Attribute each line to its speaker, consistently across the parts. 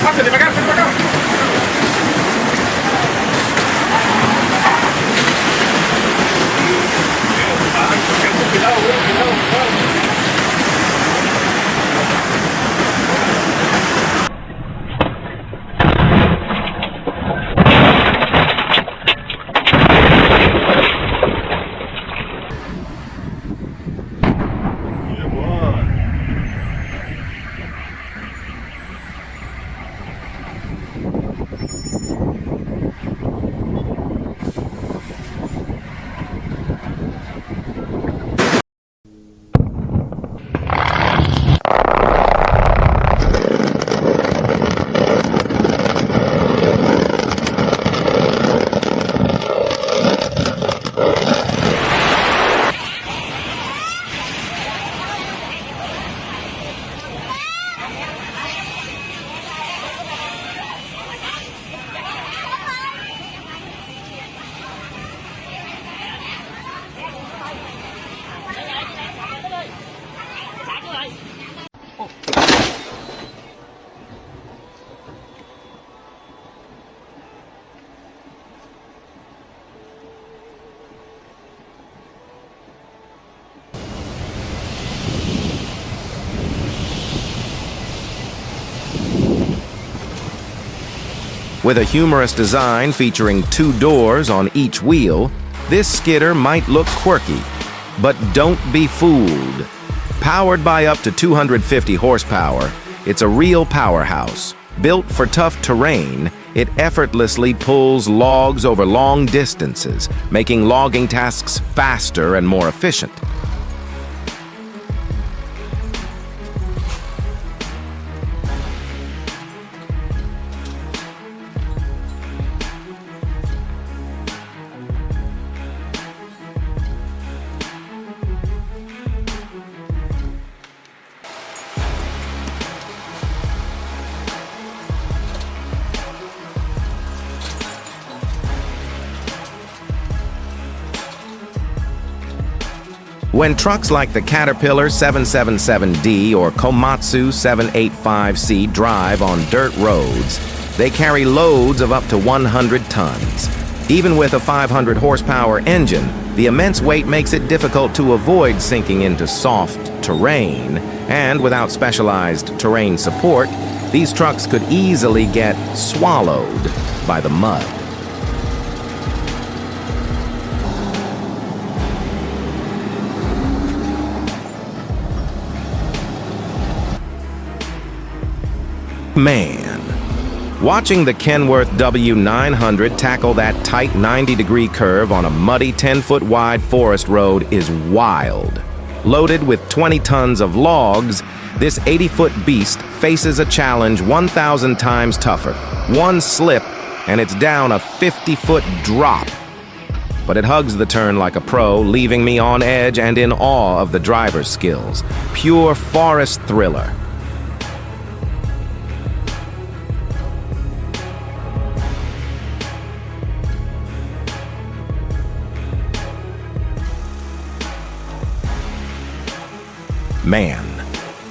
Speaker 1: Pásate para acá, pásate para acá. Cuidado, cuidado.
Speaker 2: With a humorous design featuring 2 doors on each wheel, this skidder might look quirky, but don't be fooled. Powered by up to 250 horsepower, it's a real powerhouse. Built for tough terrain, it effortlessly pulls logs over long distances, making logging tasks faster and more efficient. When trucks like the Caterpillar 777D or Komatsu 785C drive on dirt roads, they carry loads of up to 100 tons. Even with a 500 horsepower engine, the immense weight makes it difficult to avoid sinking into soft terrain, and without specialized terrain support, these trucks could easily get swallowed by the mud. Man, watching the Kenworth W900 tackle that tight 90-degree curve on a muddy 10-foot wide forest road is wild. Loaded with 20 tons of logs, this 80-foot beast faces a challenge 1,000 times tougher. One slip, and it's down a 50-foot drop. But it hugs the turn like a pro, leaving me on edge and in awe of the driver's skills. Pure forest thriller. Man,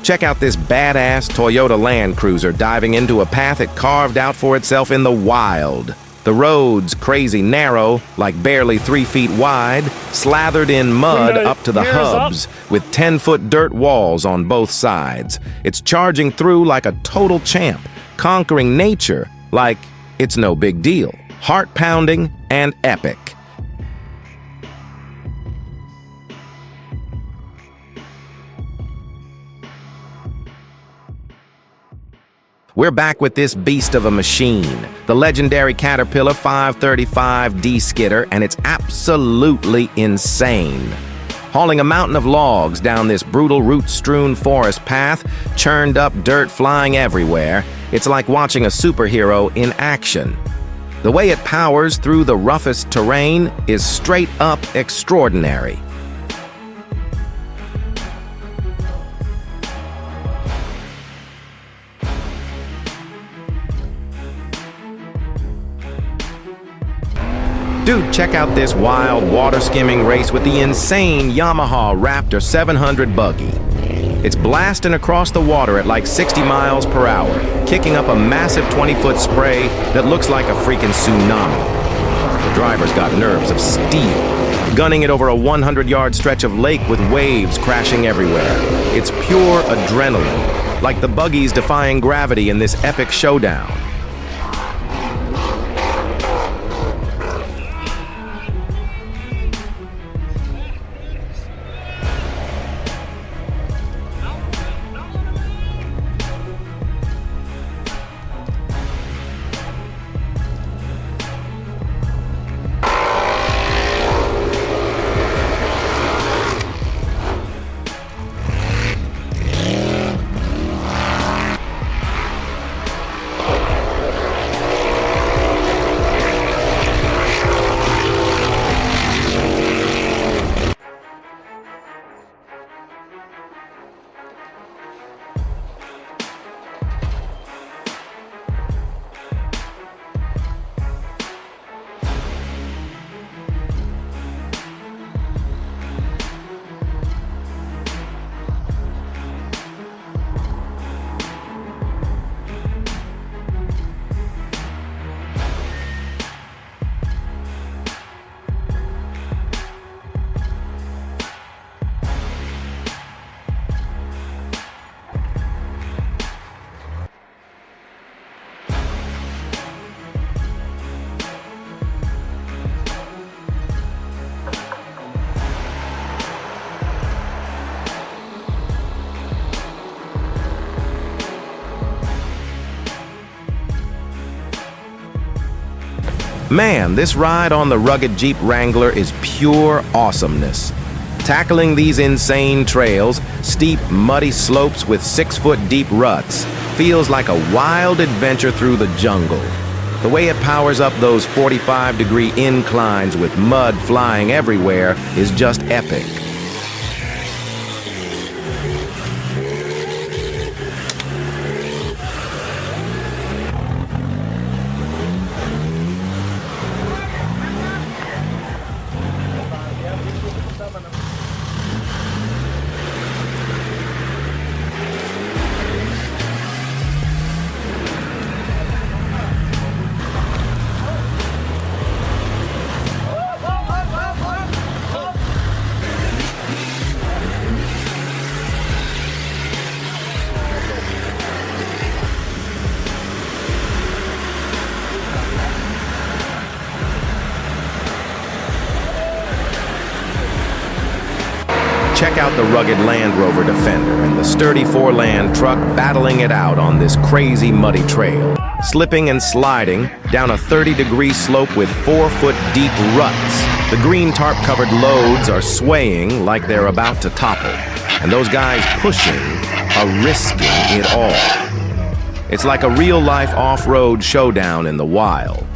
Speaker 2: check out this badass Toyota Land Cruiser diving into a path it carved out for itself in the wild. The road's crazy narrow, like barely 3 feet wide, slathered in mud up to the hubs, with 10-foot dirt walls on both sides. It's charging through like a total champ, conquering nature like it's no big deal. Heart-pounding and epic. We're back with this beast of a machine, the legendary Caterpillar 535D skidder, and it's absolutely insane. Hauling a mountain of logs down this brutal root-strewn forest path, churned up dirt flying everywhere, it's like watching a superhero in action. The way it powers through the roughest terrain is straight up extraordinary. Dude, check out this wild water skimming race with the insane Yamaha Raptor 700 buggy. It's blasting across the water at like 60 miles per hour, kicking up a massive 20-foot spray that looks like a freaking tsunami. The driver's got nerves of steel, gunning it over a 100-yard stretch of lake with waves crashing everywhere. It's pure adrenaline, like the buggies defying gravity in this epic showdown. Man, this ride on the rugged Jeep Wrangler is pure awesomeness. Tackling these insane trails, steep, muddy slopes with 6-foot deep ruts, feels like a wild adventure through the jungle. The way it powers up those 45-degree inclines with mud flying everywhere is just epic. Check out the rugged Land Rover Defender and the sturdy Foreland truck battling it out on this crazy muddy trail, slipping and sliding down a 30-degree slope with 4-foot deep ruts. The green tarp-covered loads are swaying like they're about to topple, and those guys pushing are risking it all. It's like a real-life off-road showdown in the wild.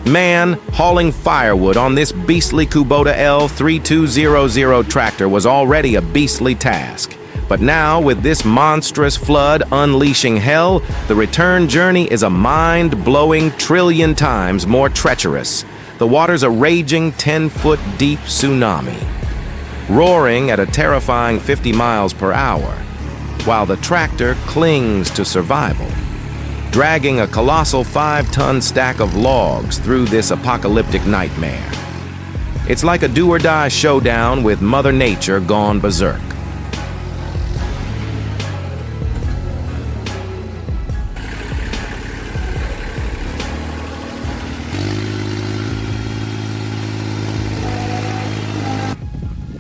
Speaker 2: Man, hauling firewood on this beastly Kubota L3200 tractor was already a beastly task. But now, with this monstrous flood unleashing hell, the return journey is a mind-blowing trillion times more treacherous. The water's a raging 10-foot deep tsunami, roaring at a terrifying 50 miles per hour. while the tractor clings to survival, dragging a colossal 5-ton stack of logs through this apocalyptic nightmare. It's like a do-or-die showdown with Mother Nature gone berserk.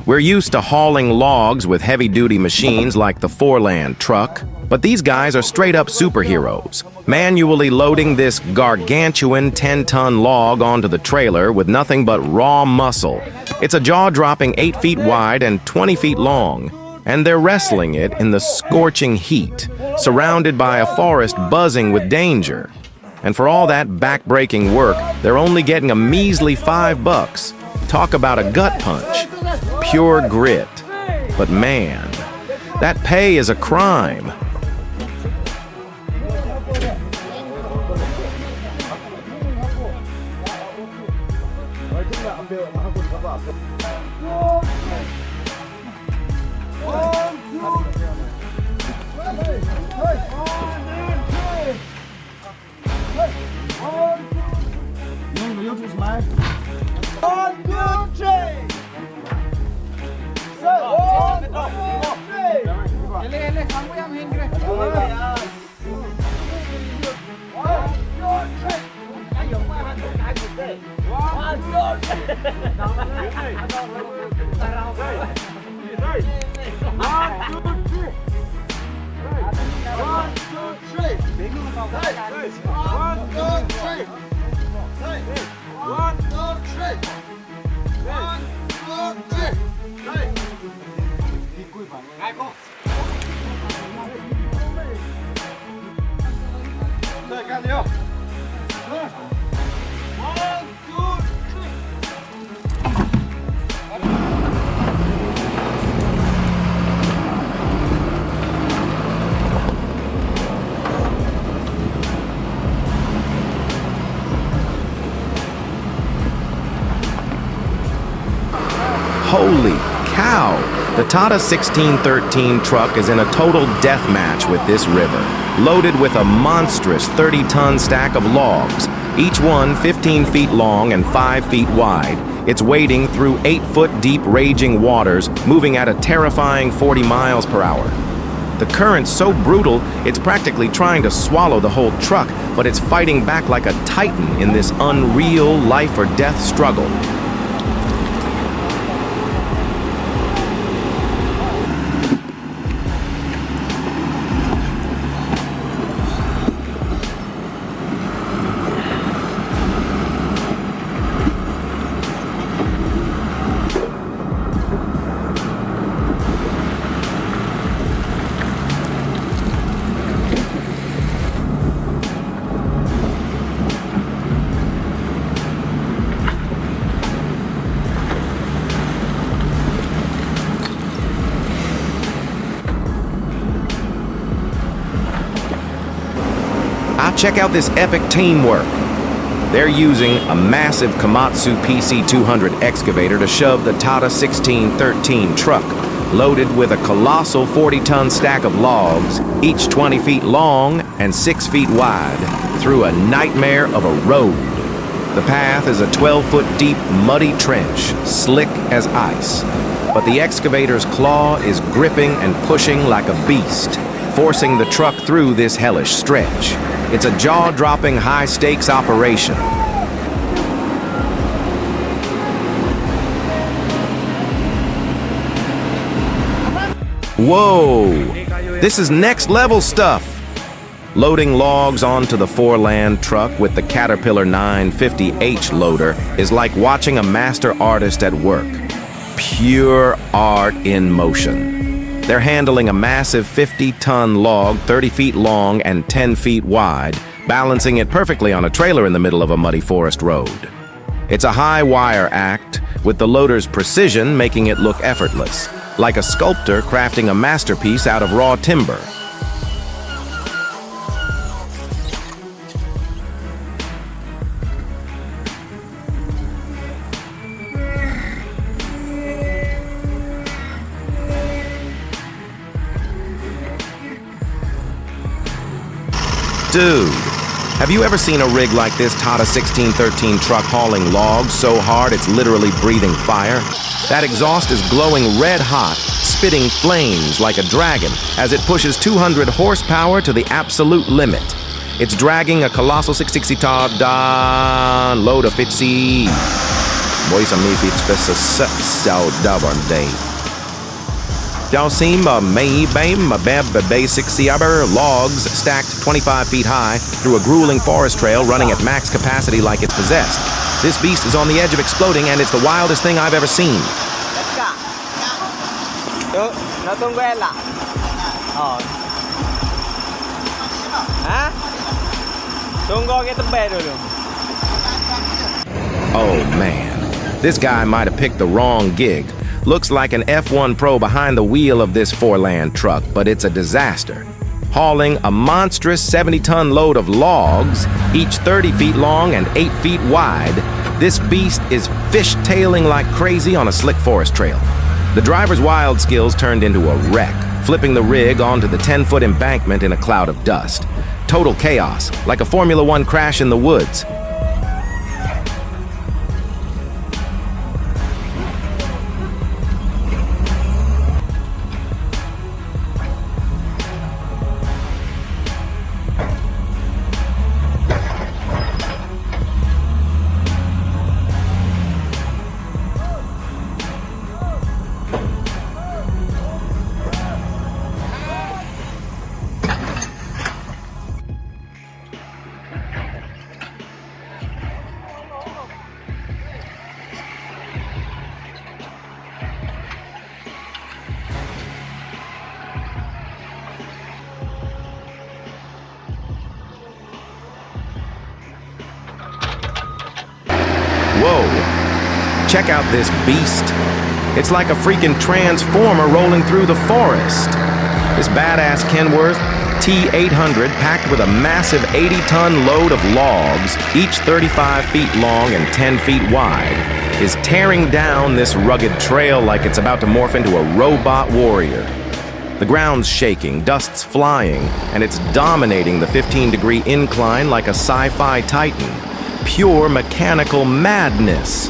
Speaker 2: We're used to hauling logs with heavy-duty machines like the Foreland truck, but these guys are straight-up superheroes, manually loading this gargantuan 10-ton log onto the trailer with nothing but raw muscle. It's a jaw-dropping 8 feet wide and 20 feet long, and they're wrestling it in the scorching heat, surrounded by a forest buzzing with danger. And for all that back-breaking work, they're only getting a measly $5. Talk about a gut punch. Pure grit. But man, that pay is a crime. Holy cow! The Tata 1613 truck is in a total death match with this river, loaded with a monstrous 30-ton stack of logs, each one 15 feet long and 5 feet wide. It's wading through 8-foot-deep raging waters, moving at a terrifying 40 miles per hour. The current's so brutal, it's practically trying to swallow the whole truck, but it's fighting back like a titan in this unreal life-or-death struggle. Check out this epic teamwork. They're using a massive Komatsu PC200 excavator to shove the Tata 1613 truck, loaded with a colossal 40-ton stack of logs, each 20 feet long and 6 feet wide, through a nightmare of a road. The path is a 12-foot deep, muddy trench, slick as ice. But the excavator's claw is gripping and pushing like a beast, forcing the truck through this hellish stretch. It's a jaw-dropping, high-stakes operation. Whoa! This is next-level stuff! Loading logs onto the Foreland truck with the Caterpillar 950H loader is like watching a master artist at work. Pure art in motion. They're handling a massive 50-ton log, 30 feet long and 10 feet wide, balancing it perfectly on a trailer in the middle of a muddy forest road. It's a high-wire act, with the loader's precision making it look effortless, like a sculptor crafting a masterpiece out of raw timber. Dude, have you ever seen a rig like this Tata 1613 truck hauling logs so hard it's literally breathing fire? That exhaust is glowing red hot, spitting flames like a dragon as it pushes 200 horsepower to the absolute limit. It's dragging a colossal 660 ton load of 50. Boy, some me feet so double day. Y'all see my basic logs stacked 25 feet high through a grueling forest trail running at max capacity like it's possessed. This beast is on the edge of exploding and it's the wildest thing I've ever seen. Oh man, this guy might have picked the wrong gig. Looks like an F1 Pro behind the wheel of this four-land truck, but it's a disaster. Hauling a monstrous 70-ton load of logs, each 30 feet long and 8 feet wide, this beast is fishtailing like crazy on a slick forest trail. The driver's wild skills turned into a wreck, flipping the rig onto the 10-foot embankment in a cloud of dust. Total chaos, like a Formula One crash in the woods. Whoa, check out this beast. It's like a freaking transformer rolling through the forest. This badass Kenworth T800 packed with a massive 80-ton load of logs, each 35 feet long and 10 feet wide, is tearing down this rugged trail like it's about to morph into a robot warrior. The ground's shaking, dust's flying, and it's dominating the 15-degree incline like a sci-fi titan. Pure mechanical madness.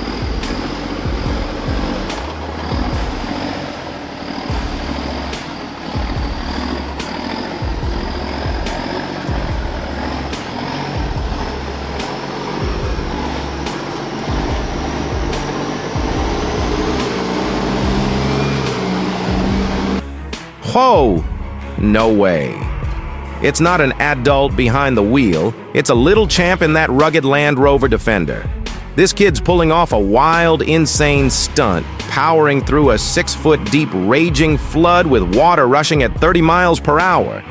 Speaker 2: Whoa! No way. It's not an adult behind the wheel, it's a little champ in that rugged Land Rover Defender. This kid's pulling off a wild, insane stunt, powering through a 6-foot-deep raging flood with water rushing at 30 miles per hour.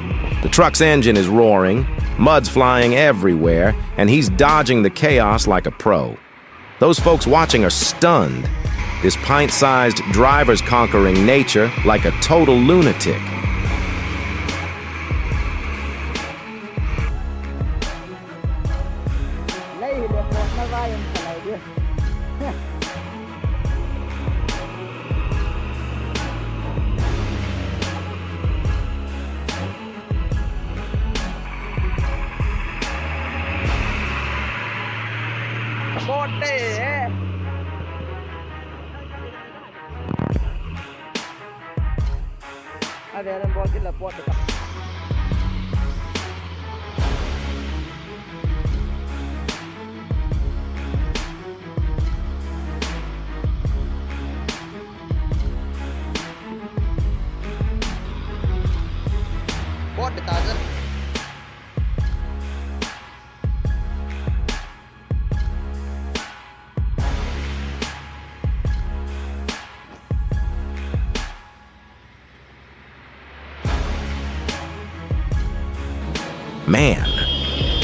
Speaker 2: The truck's engine is roaring, mud's flying everywhere, and he's dodging the chaos like a pro. Those folks watching are stunned. This pint-sized driver's conquering nature like a total lunatic. Man,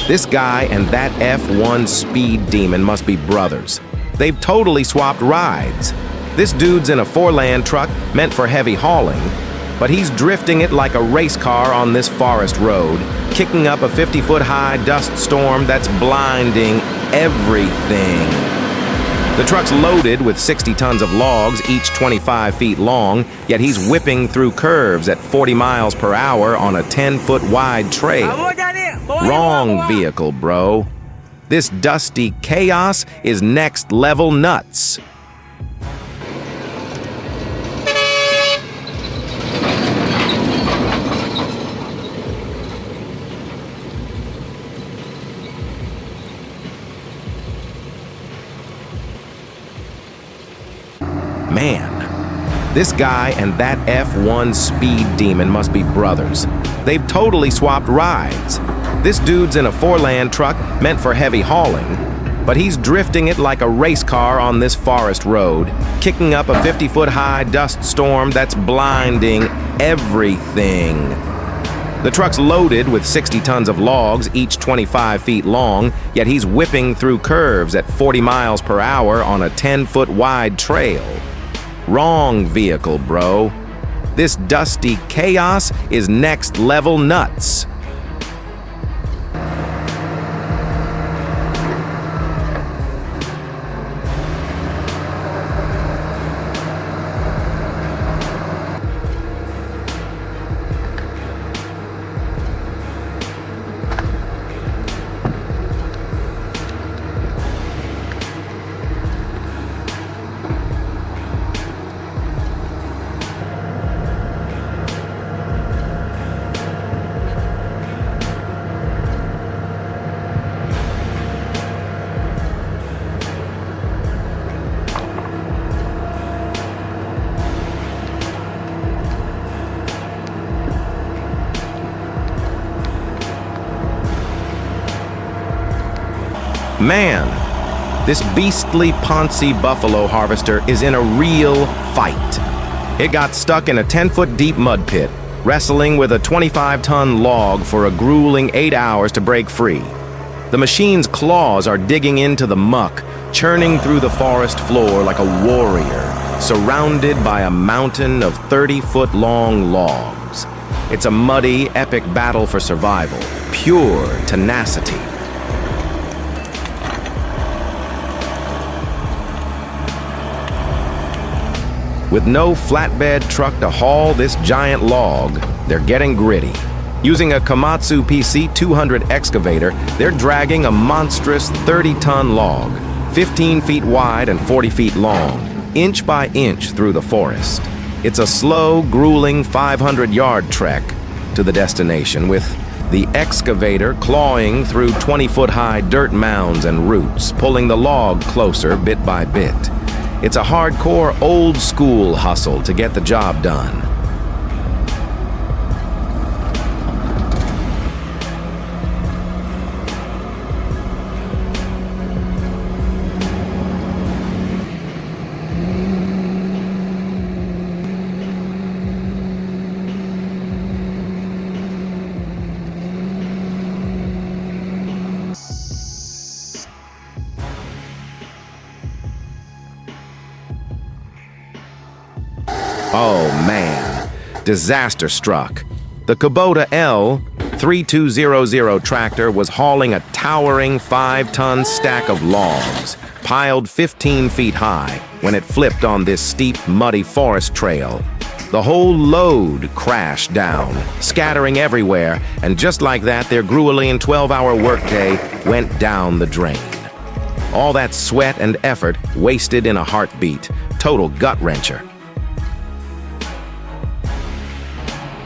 Speaker 2: this guy and that F1 speed demon must be brothers. They've totally swapped rides. This dude's in a four-land truck meant for heavy hauling, but he's drifting it like a race car on this forest road, kicking up a 50-foot-high dust storm that's blinding everything. The truck's loaded with 60 tons of logs, each 25 feet long, yet he's whipping through curves at 40 miles per hour on a 10-foot-wide trail. Wrong vehicle, bro. This dusty chaos is next level nuts. Man, this guy and that F1 speed demon must be brothers. They've totally swapped rides. This dude's in a 4-land truck meant for heavy hauling, but he's drifting it like a race car on this forest road, kicking up a 50-foot-high dust storm that's blinding everything. The truck's loaded with 60 tons of logs, each 25 feet long, yet he's whipping through curves at 40 miles per hour on a 10-foot-wide trail. Wrong vehicle, bro. This dusty chaos is next level nuts. Man, this beastly Ponce buffalo harvester is in a real fight. It got stuck in a 10-foot deep mud pit, wrestling with a 25-ton log for a grueling 8 hours to break free. The machine's claws are digging into the muck, churning through the forest floor like a warrior, surrounded by a mountain of 30-foot-long logs. It's a muddy, epic battle for survival, pure tenacity. With no flatbed truck to haul this giant log, they're getting gritty. Using a Komatsu PC 200 excavator, they're dragging a monstrous 30-ton log, 15 feet wide and 40 feet long, inch by inch through the forest. It's a slow, grueling 500-yard trek to the destination, with the excavator clawing through 20-foot-high dirt mounds and roots, pulling the log closer bit by bit. It's a hardcore, old-school hustle to get the job done. Oh man, disaster struck. The Kubota L3200 tractor was hauling a towering 5-ton stack of logs, piled 15 feet high, when it flipped on this steep, muddy forest trail. The whole load crashed down, scattering everywhere, and just like that, their grueling 12-hour workday went down the drain. All that sweat and effort wasted in a heartbeat. Total gut-wrencher.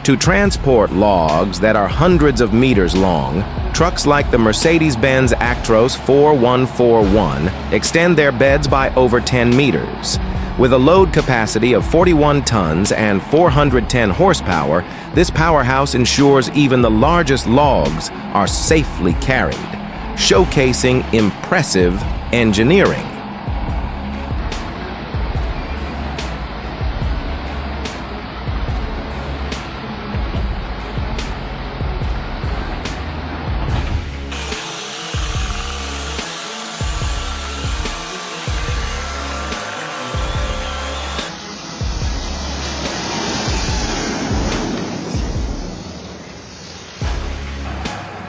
Speaker 2: To transport logs that are hundreds of meters long, trucks like the Mercedes-Benz Actros 4141 extend their beds by over 10 meters. With a load capacity of 41 tons and 410 horsepower, this powerhouse ensures even the largest logs are safely carried, showcasing impressive engineering.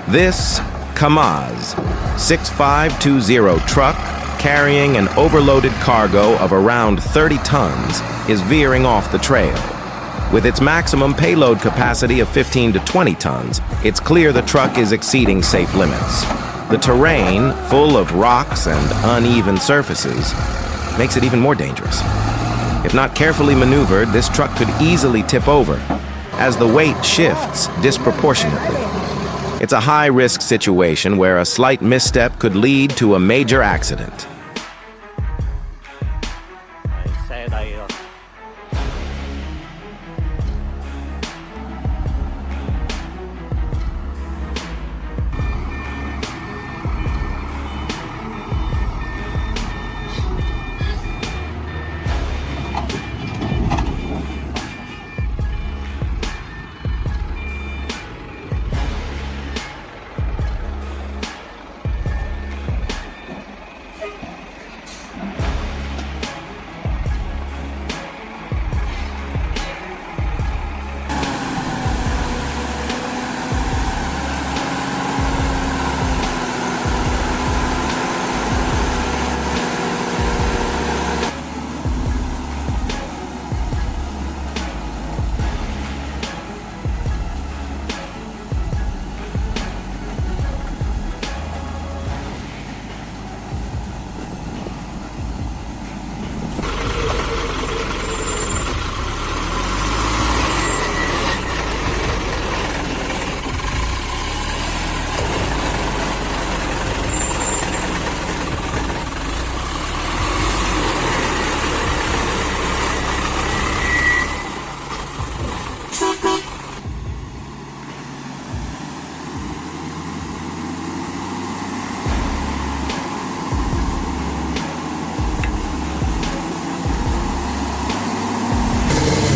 Speaker 2: This Kamaz 6520 truck carrying an overloaded cargo of around 30 tons is veering off the trail. With its maximum payload capacity of 15 to 20 tons, it's clear the truck is exceeding safe limits. The terrain, full of rocks and uneven surfaces, makes it even more dangerous. If not carefully maneuvered, this truck could easily tip over, as the weight shifts disproportionately. It's a high-risk situation where a slight misstep could lead to a major accident.
Speaker 3: Xe đầy rồi.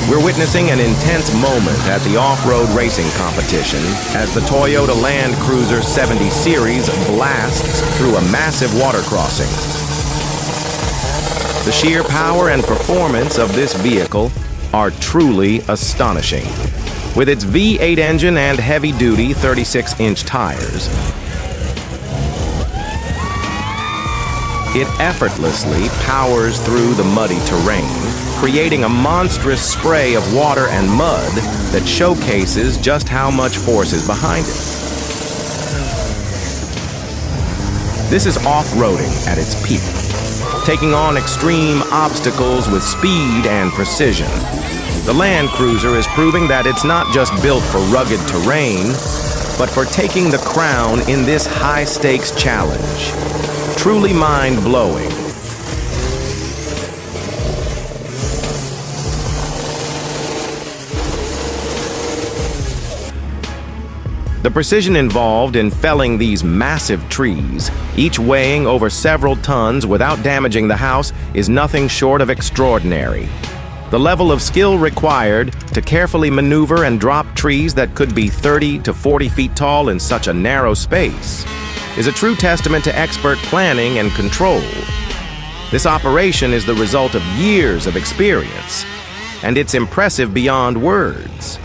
Speaker 2: We're witnessing an intense moment at the off-road racing competition as the Toyota Land Cruiser 70 Series blasts through a massive water crossing. The sheer power and performance of this vehicle are truly astonishing. With its V8 engine and heavy-duty 36-inch tires, it effortlessly powers through the muddy terrain, creating a monstrous spray of water and mud that showcases just how much force is behind it. This is off-roading at its peak, taking on extreme obstacles with speed and precision. The Land Cruiser is proving that it's not just built for rugged terrain, but for taking the crown in this high-stakes challenge. Truly mind-blowing. The precision involved in felling these massive trees, each weighing over several tons without damaging the house, is nothing short of extraordinary. The level of skill required to carefully maneuver and drop trees that could be 30 to 40 feet tall in such a narrow space is a true testament to expert planning and control. This operation is the result of years of experience, and it's impressive beyond words.